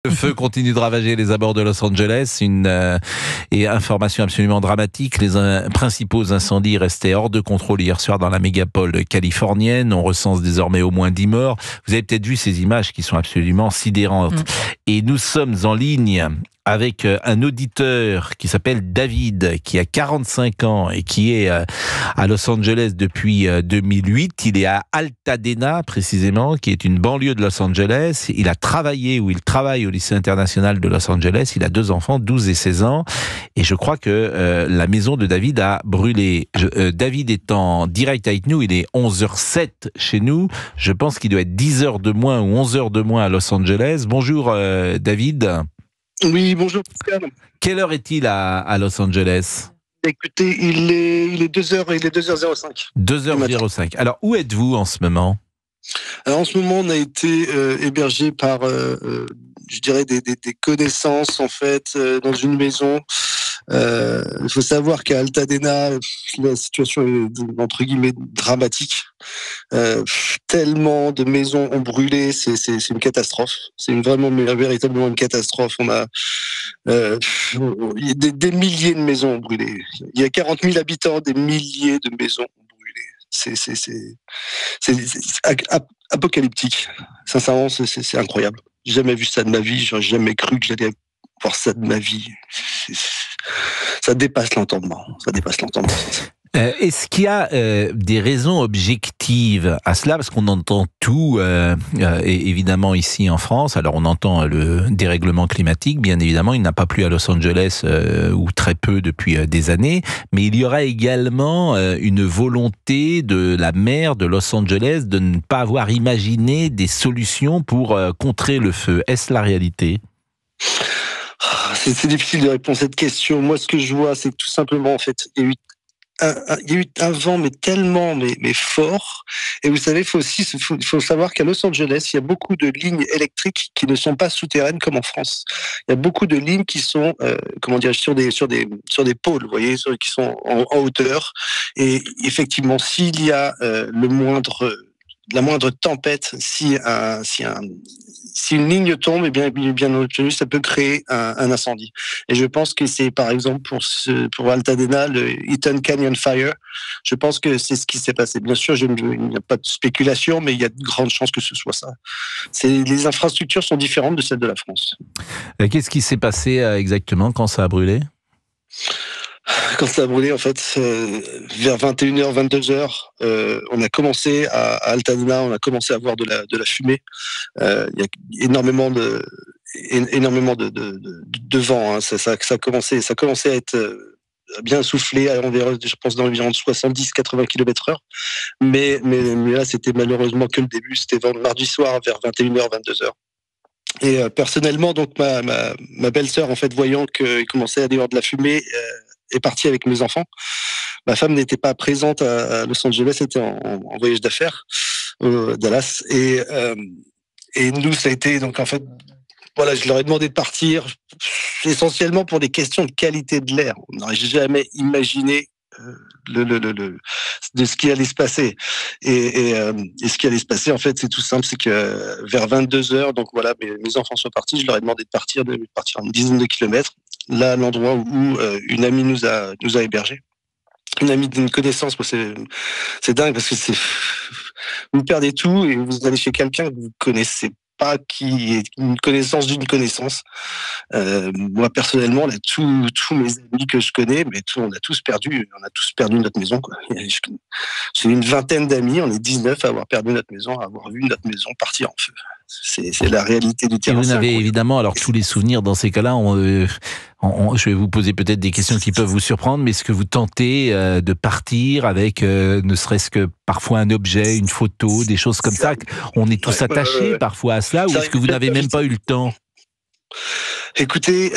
Le feu continue de ravager les abords de Los Angeles. Et information absolument dramatique, les principaux incendies restaient hors de contrôle hier soir dans la mégapole californienne. On recense désormais au moins 10 morts. Vous avez peut-être vu ces images qui sont absolument sidérantes. Et nous sommes en ligne avec un auditeur qui s'appelle David, qui a 45 ans et qui est à Los Angeles depuis 2008. Il est à Altadena, précisément, qui est une banlieue de Los Angeles. Il travaille au lycée international de Los Angeles. Il a 2 enfants, 12 et 16 ans. Et je crois que la maison de David a brûlé. David est en direct avec nous. Il est 11h07 chez nous. Je pense qu'il doit être 10 heures de moins ou 11 heures de moins à Los Angeles. Bonjour David. Oui, bonjour Pascal. Quelle heure est-il à Los Angeles ? Écoutez, il est 2h, il est 2h05. 2h05. Alors, où êtes-vous en ce moment ? Alors, en ce moment, on a été hébergé par, je dirais, des connaissances, en fait, dans une maison. Il faut savoir qu'à Altadena, la situation est, entre guillemets, dramatique. Tellement de maisons ont brûlé, c'est une catastrophe. C'est véritablement une catastrophe. On a des milliers de maisons ont brûlé. Il y a 40 000 habitants, des milliers de maisons ont brûlé. C'est apocalyptique. Sincèrement, c'est incroyable. J'ai jamais vu ça de ma vie. J'aurais jamais cru que j'allais voir ça de ma vie. Ça dépasse l'entendement. Est-ce qu'il y a des raisons objectives à cela ? Parce qu'on entend tout, évidemment ici en France. Alors on entend le dérèglement climatique, bien évidemment. Il n'a pas plu à Los Angeles, ou très peu depuis des années. Mais il y aura également une volonté de la maire de Los Angeles de ne pas avoir imaginé des solutions pour contrer le feu. Est-ce la réalité ? C'est difficile de répondre à cette question. Moi, ce que je vois, c'est que tout simplement, en fait, il y a eu un vent, mais tellement, mais fort. Et vous savez, il faut savoir qu'à Los Angeles, il y a beaucoup de lignes électriques qui ne sont pas souterraines comme en France. Il y a beaucoup de lignes qui sont, sur des pôles, vous voyez, qui sont en hauteur. Et effectivement, s'il y a la moindre tempête, si une ligne tombe, et bien entendu, ça peut créer un incendie. Et je pense que c'est, par exemple, pour Altadena, le Eaton Canyon Fire, je pense que c'est ce qui s'est passé. Bien sûr, il n'y a pas de spéculation, mais il y a de grandes chances que ce soit ça. Les infrastructures sont différentes de celles de la France. Qu'est-ce qui s'est passé exactement quand ça a brûlé ? Quand ça a brûlé, en fait, vers 21h, 22h, on a commencé à Altadena, on a commencé à voir de la fumée. Il y a énormément de vent. Hein. Ça a commencé à être bien soufflé, je pense dans l'environ de 70-80 km/h. Mais là, c'était malheureusement que le début. C'était mardi soir vers 21h, 22h. Et personnellement, donc ma belle-sœur, en fait, voyant qu'il commençait à y avoir de la fumée, est partie avec mes enfants. Ma femme n'était pas présente à Los Angeles, elle était en voyage d'affaires au Dallas. Et nous, ça a été, donc en fait, voilà, je leur ai demandé de partir essentiellement pour des questions de qualité de l'air. On n'aurait jamais imaginé de ce qui allait se passer. Et ce qui allait se passer, en fait, c'est tout simple, c'est que vers 22h, donc voilà, mes enfants sont partis, je leur ai demandé de partir une dizaine de kilomètres, là, à l'endroit où une amie nous a hébergés. Une amie d'une connaissance, c'est dingue parce que vous perdez tout et vous allez chez quelqu'un que vous connaissez pas, qui est une connaissance d'une connaissance. Moi personnellement, là, tous mes amis que je connais, mais on a tous perdu notre maison, quoi. J'ai une vingtaine d'amis, on est 19 à avoir perdu notre maison, à avoir vu notre maison partir en feu. C'est la réalité du terrain. Et vous n'avez évidemment alors tous les souvenirs dans ces cas-là. Je vais vous poser peut-être des questions qui peuvent vous surprendre, mais est-ce que vous tentez de partir avec ne serait-ce que parfois un objet, une photo, des choses comme ça? On est tous attachés parfois à cela, ou est-ce que vous n'avez même pas eu le temps? Écoutez,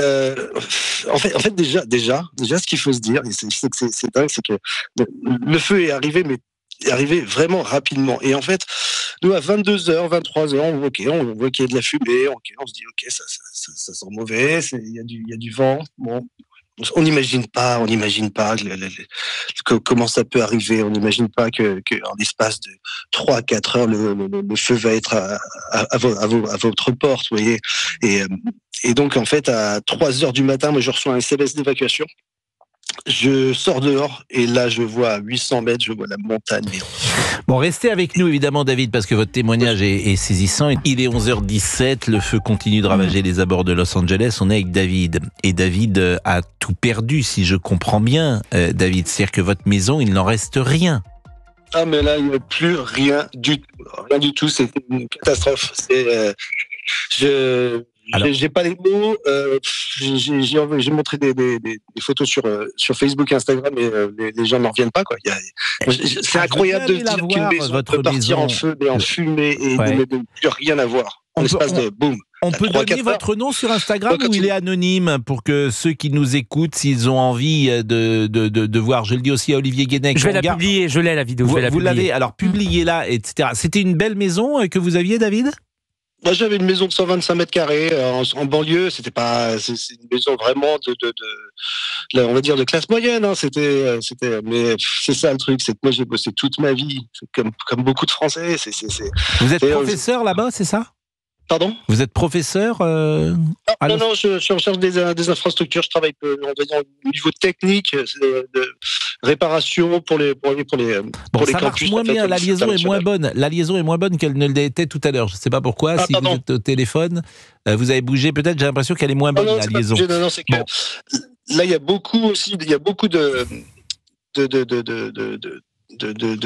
en fait, déjà, ce qu'il faut se dire, et c'est dingue, c'est que le feu est arrivé, mais est arrivé vraiment rapidement. Et en fait, nous, à 22h, 23h, on voit qu'il y a de la fumée, on se dit, ok, ça sent mauvais, il y a du vent, bon. On n'imagine pas comment ça peut arriver. On n'imagine pas en l'espace de 3 à 4 heures, le feu va être à votre porte, vous voyez. Et donc, en fait, à 3 heures du matin, moi, je reçois un SMS d'évacuation. Je sors dehors et là, je vois à 800 mètres, je vois la montagne. Bon, restez avec nous évidemment, David, parce que votre témoignage est saisissant. Il est 11h17, le feu continue de ravager les abords de Los Angeles. On est avec David. Et David a tout perdu, si je comprends bien, David. C'est-à-dire que votre maison, il n'en reste rien. Ah, mais là, il n'y a plus rien du tout. Rien du tout, c'est une catastrophe. J'ai pas les mots. J'ai montré des photos sur Facebook et Instagram, mais les gens n'en reviennent pas, quoi. C'est incroyable de dire qu'une maison peut partir en feu, en fumée et de ne plus rien avoir. En l'espace de boum. On peut donner votre nom sur Instagram ou il est anonyme pour que ceux qui nous écoutent, s'ils ont envie de voir, je le dis aussi à Olivier Guénec. Je vais la publier, je l'ai la vidéo. Vous l'avez, alors publiez-la, etc. C'était une belle maison que vous aviez, David ? Moi, j'avais une maison de 125 mètres carrés en banlieue. C'est une maison vraiment on va dire de classe moyenne. Hein. Mais c'est ça le truc, c'est que moi j'ai bossé toute ma vie, comme beaucoup de Français. Vous êtes professeur là-bas, c'est ça ? Pardon ? Vous êtes professeur Non, je recherche des infrastructures. Je travaille, on va dire, au niveau technique, de réparation pour les ça campus. Marche moins bien, la liaison est moins bonne. La liaison est moins bonne qu'elle ne l'était tout à l'heure. Je ne sais pas pourquoi. Si vous êtes au téléphone, vous avez bougé. Peut-être, j'ai l'impression qu'elle est moins bonne, la liaison. Non, c'est que là, il y a beaucoup de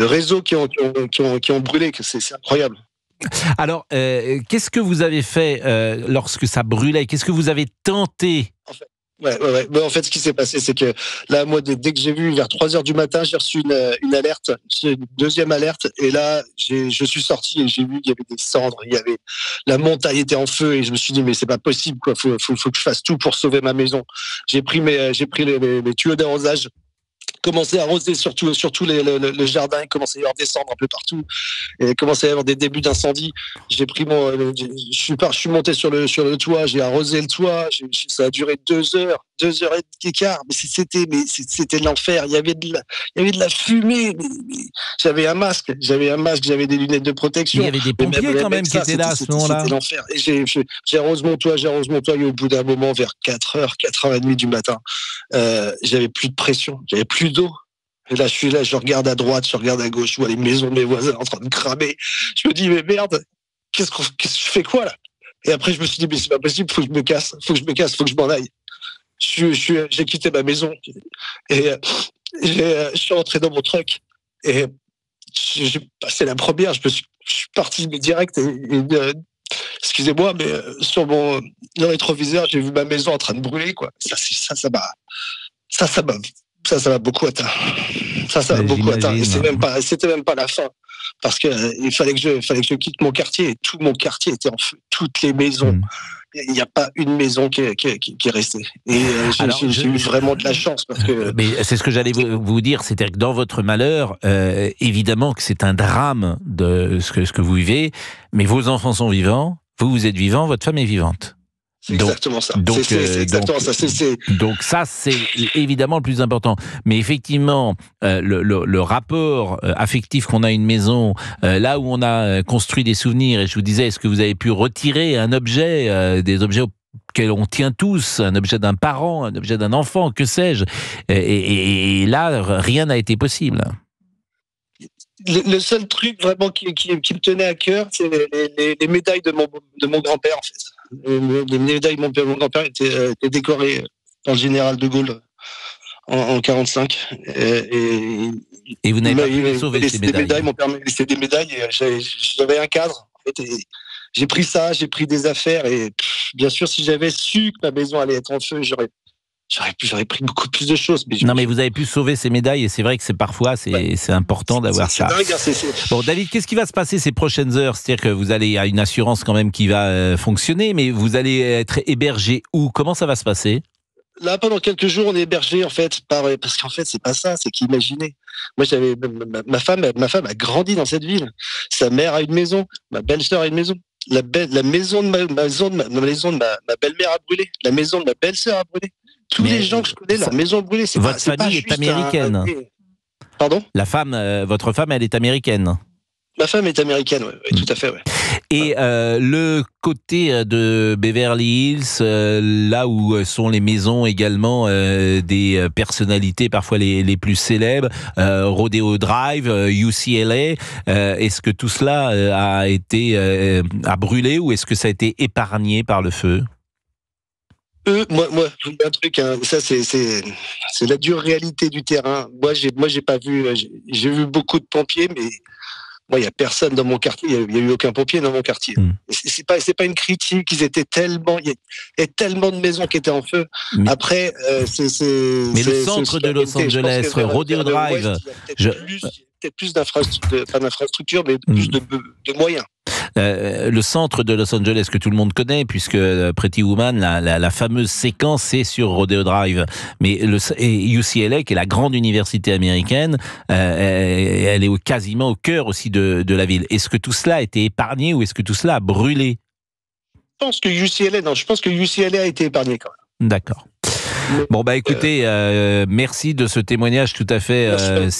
réseaux qui ont brûlé. C'est incroyable. Alors, qu'est-ce que vous avez fait lorsque ça brûlait ? Qu'est-ce que vous avez tenté ? Ouais. Mais en fait, ce qui s'est passé, c'est que là, moi, dès que j'ai vu vers 3 heures du matin, j'ai reçu une alerte, une deuxième alerte, et là, je suis sorti et j'ai vu qu'il y avait des cendres, la montagne était en feu, et je me suis dit, mais c'est pas possible, quoi. Faut que je fasse tout pour sauver ma maison. J'ai pris les tuyaux d'arrosage, commencé à arroser surtout le jardin, il commençait à y avoir des cendres un peu partout, et il commençait à y avoir des débuts d'incendie. J'ai pris je suis monté sur le toit, j'ai arrosé le toit, ça a duré 2 heures et quart, mais c'était l'enfer. Il y avait de la fumée. Mais j'avais un masque, j'avais des lunettes de protection. Il y avait des pompiers quand même qui étaient là à ce moment-là. C'était l'enfer. Et j'arrose mon toit, et au bout d'un moment, vers 4h30 du matin, j'avais plus de pression, j'avais plus d'eau. Et là, je regarde à droite, je regarde à gauche, je vois les maisons de mes voisins en train de cramer. Je me dis, mais merde, je fais quoi là ? Et après, je me suis dit, mais c'est pas possible, faut que je me casse, faut que je m'en aille. J'ai quitté ma maison et je suis rentré dans mon truck et j'ai passé la première. Je suis parti direct excusez-moi, mais sur mon rétroviseur, j'ai vu ma maison en train de brûler, quoi. Ça m'a beaucoup atteint. Ça m'a beaucoup atteint. Et c'était même pas la fin. Parce que il fallait que je quitte mon quartier. Et tout mon quartier était en feu. Toutes les maisons. Il n'y a pas une maison qui est restée. Et j'ai eu vraiment de la chance. Parce que... Mais c'est ce que j'allais vous dire. C'est-à-dire que dans votre malheur, évidemment que c'est un drame de ce que vous vivez. Mais vos enfants sont vivants. Vous êtes vivant. Votre femme est vivante. C'est exactement ça. Donc ça, c'est évidemment le plus important. Mais effectivement, le rapport affectif qu'on a à une maison, là où on a construit des souvenirs, et je vous disais, est-ce que vous avez pu retirer un objet, des objets auxquels on tient tous, un objet d'un parent, un objet d'un enfant, que sais-je, et là, rien n'a été possible. Le seul truc vraiment qui me tenait à cœur, c'est les médailles de mon grand-père, en fait. Les médailles de mon grand-père étaient décorées par le général de Gaulle en 45. Et vous n'avez pas pu les sauver, ces médailles. Mon père m'a laissé des médailles et j'avais un cadre. En fait, j'ai pris ça, j'ai pris des affaires et bien sûr, si j'avais su que ma maison allait être en feu, j'aurais pris beaucoup plus de choses. Mais vous avez pu sauver ces médailles et c'est vrai que c'est important d'avoir ça. Bon, David, qu'est-ce qui va se passer ces prochaines heures ? C'est-à-dire que vous allez à une assurance quand même qui va fonctionner, mais vous allez être hébergé où ? Comment ça va se passer ? Là, pendant quelques jours, on est hébergé en fait parce qu'en fait, c'est pas ça, c'est qu'imaginez. Moi, j'avais ma femme a grandi dans cette ville. Sa mère a une maison, ma belle-sœur a une maison. La maison de ma belle-mère a brûlé. La maison de ma belle-sœur a brûlé. Tous les gens que je connais, leur maison brûlée. Votre famille est américaine. Pardon ? Votre femme, elle est américaine. Ma femme est américaine, oui, tout à fait. Ouais. Et le côté de Beverly Hills, là où sont les maisons également des personnalités parfois les plus célèbres, Rodeo Drive, UCLA, est-ce que tout cela a brûlé ou est-ce que ça a été épargné par le feu ? Moi, je vous dis un truc, hein, ça c'est la dure réalité du terrain. Moi, j'ai pas vu, j'ai vu beaucoup de pompiers, mais moi, il y a personne dans mon quartier. Il y a eu aucun pompier dans mon quartier. C'est pas une critique. Il y a tellement de maisons qui étaient en feu. Après, mais le centre de Los Angeles, Rodeo Drive, il y a peut-être plus d'infrastructures, pas d'infrastructures, mais plus de moyens. Le centre de Los Angeles que tout le monde connaît, puisque Pretty Woman, la fameuse séquence, c'est sur Rodeo Drive. Mais UCLA, qui est la grande université américaine, elle est quasiment au cœur aussi de la ville. Est-ce que tout cela a été épargné ou est-ce que tout cela a brûlé ? Je pense que UCLA a été épargné quand même. D'accord. Bon, écoutez, merci de ce témoignage tout à fait